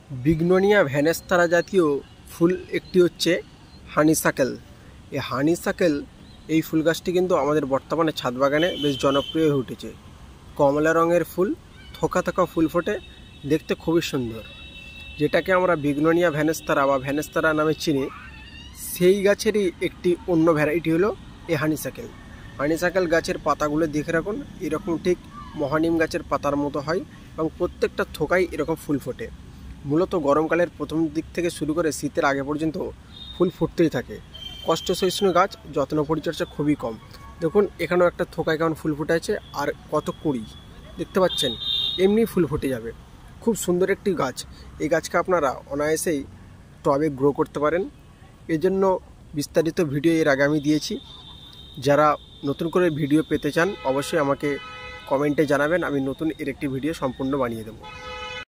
বিগনোনিয়া ভ্যানেস্তারা জাতীয় ফুল একটি হচ্ছে হানিসাকেল। এই হানিসাকেল এই ফুল গাছটি কিন্তু আমাদের বর্তমানে ছাদ বাগানে বেশ জনপ্রিয় হয়ে উঠেছে। কমলা রঙের ফুল, থোকা থোকা ফুল ফোটে, দেখতে খুবই সুন্দর। যেটাকে আমরা বিগনোনিয়া ভ্যানেস্তারা বা ভ্যানেস্তারা নামে চিনি, সেই গাছেরই একটি অন্য ভ্যারাইটি হলো এই হানিসাকেল। হানিসাকেল গাছের পাতাগুলো দেখে রাখুন, এরকম ঠিক মহানিম গাছের পাতার মতো হয় এবং প্রত্যেকটা থোকায় এরকম ফুল ফোটে। মূলত গরমকালের প্রথম দিক থেকে শুরু করে শীতের আগে পর্যন্ত ফুল ফুটতেই থাকে। কষ্ট সহিষ্ণু গাছ, যত্ন পরিচর্যা খুবই কম। দেখুন এখানেও একটা থোকায় কেমন ফুল ফুটে আছে, আর কত কুঁড়ি দেখতে পাচ্ছেন, এমনি ফুল ফুটে যাবে। খুব সুন্দর একটি গাছ। এই গাছকে আপনারা অনায়াসেই টবে গ্রো করতে পারেন। এর জন্য বিস্তারিত ভিডিও এর আগে আমি দিয়েছি। যারা নতুন করে ভিডিও পেতে চান অবশ্যই আমাকে কমেন্টে জানাবেন, আমি নতুন এর একটি ভিডিও সম্পূর্ণ বানিয়ে দেবো।